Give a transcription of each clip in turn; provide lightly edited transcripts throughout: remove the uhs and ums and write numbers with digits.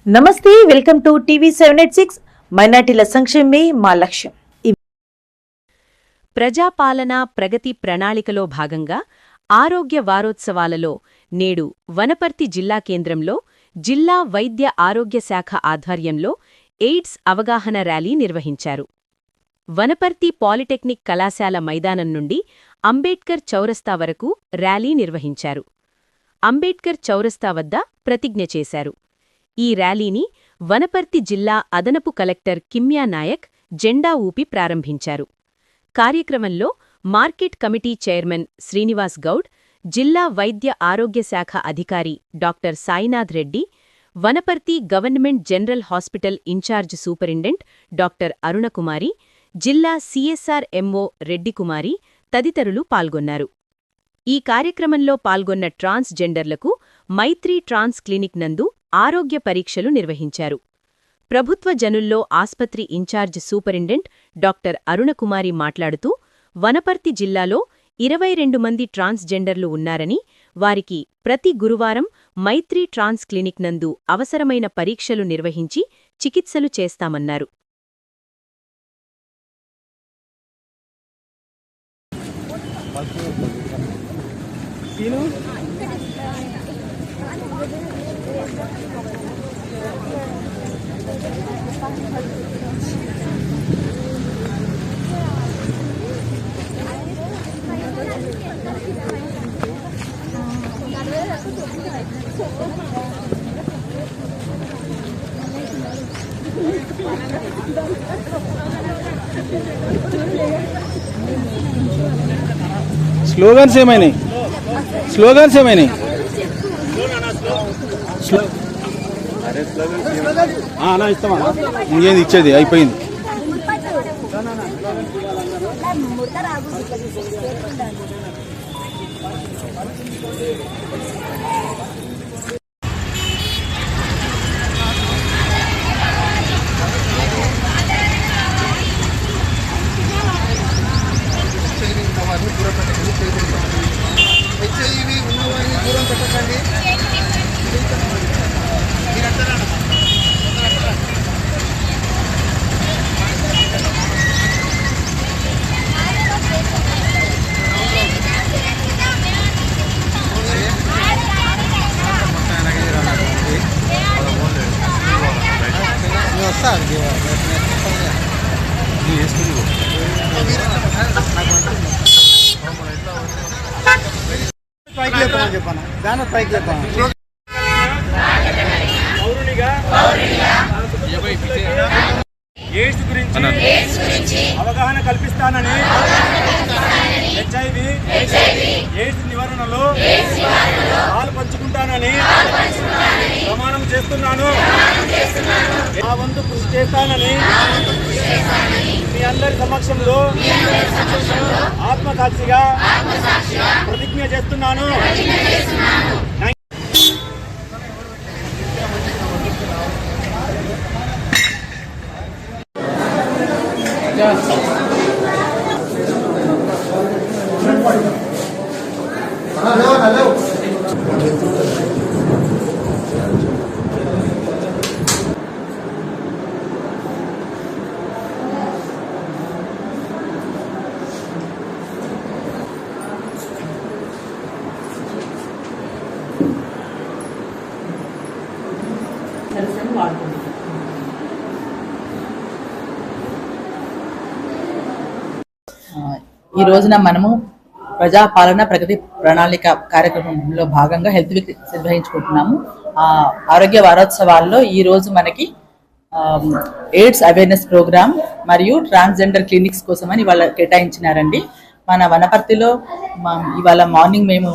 నమస్తే, welcome to TV 786. మైనార్టీల సంక్షేమమే మా లక్ష్యం. ప్రజాపాలన ప్రగతి ప్రణాళికలో భాగంగా ఆరోగ్య వారోత్సవాలలో నేడు వనపర్తి జిల్లా కేంద్రంలో జిల్లా వైద్య ఆరోగ్య శాఖ ఆధ్వర్యంలో ఎయిడ్స్ అవగాహన ర్యాలీ నిర్వహించారు. వనపర్తి పాలిటెక్నిక్ కళాశాల మైదానం నుండి అంబేడ్కర్ చౌరస్తా వరకు ర్యాలీ నిర్వహించారు. అంబేడ్కర్ చౌరస్తా వద్ద ప్రతిజ్ఞ చేశారు. ఈ ర్యాలీని వనపర్తి జిల్లా అదనపు కలెక్టర్ కిమ్యా నాయక్ జెండా ఊపి ప్రారంభించారు. కార్యక్రమంలో market committee chairman Srinivas Goud, జిల్లా వైద్య ఆరోగ్య శాఖ అధికారి doctor Sainath Reddy, Wanaparthy government general hospital incharge superintendent doctor Arunakumari, జిల్లా సిఎస్ఆర్ ఎంఓ రెడ్డికుమారి తదితరులు పాల్గొన్నారు. ఈ కార్యక్రమంలో పాల్గొన్న ట్రాన్స్ జెండర్లకు మైత్రి ట్రాన్స్ క్లినిక్ నందు ఆరోగ్య పరీక్షలు నిర్వహించారు. ప్రభుత్వ జనుల్లో ఆస్పత్రి ఇన్ఛార్జ్ సూపరింటెండెంట్ డాక్టర్ అరుణకుమారి మాట్లాడుతూ, వనపర్తి జిల్లాలో 22 మంది ట్రాన్స్ జెండర్లు ఉన్నారని, వారికి ప్రతి గురువారం మైత్రి ట్రాన్స్ క్లినిక్ నందు అవసరమైన పరీక్షలు నిర్వహించి చికిత్సలు చేస్తామన్నారు. స్లోగన్స్ ఏమైనాయి? ఇస్తామా? ఇంకేది ఇచ్చేది అయిపోయింది. ఎయిడ్స్ గురించి అవగాహన కల్పిస్తానని, హెచ్ఐవి ఎయిడ్స్ నివారణలో పాలు పంచుకుంటానని ప్రమాణం చేస్తున్నాను. నా వంతు కృషి చేస్తానని మీ అందరి సమక్షంలో ఆత్మసాక్షిగా ప్రతిజ్ఞ చేస్తున్నాను. ఈ రోజున మనము ప్రజాపాలన ప్రగతి ప్రణాళిక కార్యక్రమంలో భాగంగా హెల్త్ వీక్ నిర్వహించుకుంటున్నాము. ఆరోగ్య వారోత్సవాల్లో ఈ రోజు మనకి ఎయిడ్స్ అవేర్నెస్ ప్రోగ్రామ్ మరియు ట్రాన్స్జెండర్ క్లినిక్స్ కోసమని ఇవాళ కేటాయించినారండి. మన వనపర్తిలో ఇవాళ మార్నింగ్ మేము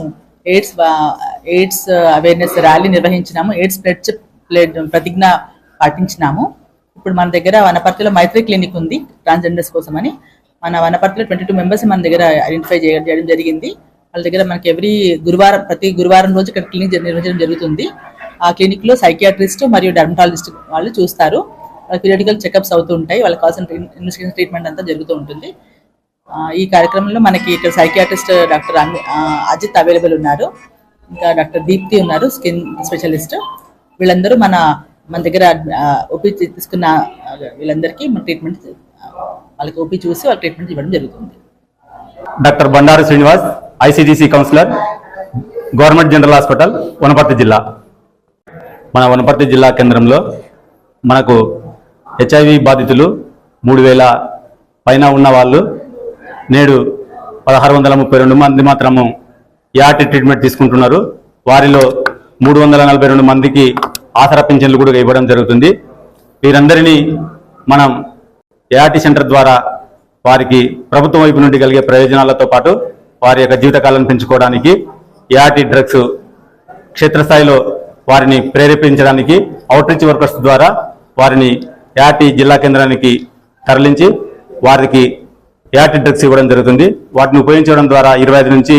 ఎయిడ్స్ అవేర్నెస్ ర్యాలీ నిర్వహించినాము. ఎయిడ్స్ ప్రతిజ్ఞ పాటించినాము. ఇప్పుడు మన దగ్గర వనపర్తిలో మైత్రి క్లినిక్ ఉంది ట్రాన్స్జెండర్స్ కోసమని. మన వనపర్తిలో 22 మెంబర్స్ మన దగ్గర ఐడెంటిఫై చేయడం జరిగింది. వాళ్ళ దగ్గర మనకి ప్రతి గురువారం రోజు ఇక్కడ క్లినిక్ నిర్వహించడం జరుగుతుంది. ఆ క్లినిక్ లో సైకియాట్రిస్ట్ మరియు డర్మటాలజిస్ట్ వాళ్ళు చూస్తారు. పీరియాడికల్ చెకప్స్ అవుతూ ఉంటాయి. వాళ్ళకి కావాల్సిన ఇన్వెస్టిగేషన్ ట్రీట్మెంట్ అంతా జరుగుతూ ఉంటుంది. ఈ కార్యక్రమంలో మనకి ఇక్కడ సైకియాట్రిస్ట్ డాక్టర్ అజిత్ అవైలబుల్ ఉన్నారు. ఇంకా డాక్టర్ దీప్తి ఉన్నారు, స్కిన్ స్పెషలిస్ట్. వీళ్ళందరూ మన మన దగ్గర ఓపీ తీసుకున్న వీళ్ళందరికీ మన ట్రీట్మెంట్ వాళ్ళకి ఓపీ చూసి వాళ్ళకి ట్రీట్మెంట్ ఇవ్వడం జరుగుతుంది. Doctor Bandaru Srinivas, ICDC counsellor, government general hospital, Wanaparthy జిల్లా. మన వనపర్తి జిల్లా కేంద్రంలో మనకు హెచ్ఐవి బాధితులు 3000 పైన ఉన్న వాళ్ళు నేడు 1632 మంది మాత్రము యాటి ట్రీట్మెంట్ తీసుకుంటున్నారు. వారిలో 342 మందికి ఆసరా పింఛన్లు కూడా ఇవ్వడం జరుగుతుంది. వీరందరినీ మనం యాటి సెంటర్ ద్వారా వారికి ప్రభుత్వం వైపు నుండి కలిగే ప్రయోజనాలతో పాటు వారి యొక్క జీవితకాలను పెంచుకోవడానికి యాటి డ్రగ్స్ క్షేత్రస్థాయిలో వారిని ప్రేరేపించడానికి అవుట్రీచ్ వర్కర్స్ ద్వారా వారిని యాటి జిల్లా కేంద్రానికి తరలించి వారికి యాటి డ్రగ్స్ ఇవ్వడం జరుగుతుంది. వాటిని ఉపయోగించడం ద్వారా 25 నుంచి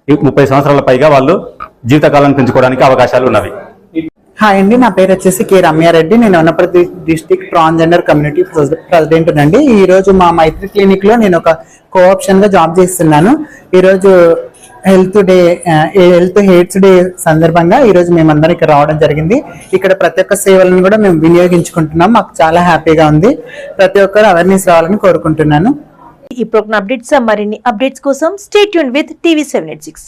30 సంవత్సరాల పైగా వాళ్ళు జీవితకాలను పెంచుకోవడానికి అవకాశాలు ఉన్నవి. హాయ్ అండి, నా పేరు వచ్చేసి కే రమ్యారెడ్డి. నేను Wanaparthy district transgender community president అండి. ఈ రోజు మా మైత్రి క్లినిక్ లో నేను ఒక కోఆప్షన్ గా జాబ్ చేస్తున్నాను. ఈ రోజు హెల్త్ ఎయిడ్స్ డే సందర్భంగా ఈ రోజు మేమందరం ఇక్కడ రావడం జరిగింది. ఇక్కడ ప్రతి ఒక్క సేవలను కూడా మేము వినియోగించుకుంటున్నాం. మాకు చాలా హ్యాపీగా ఉంది. ప్రతి ఒక్కరు అవేర్నెస్ రావాలని కోరుకుంటున్నాను. ఈ ప్రోగ్రామ్ అప్డేట్స్ మరిన్ని అప్డేట్స్ కోసం స్టే ట్యూన్ విత్ టీవీ 786.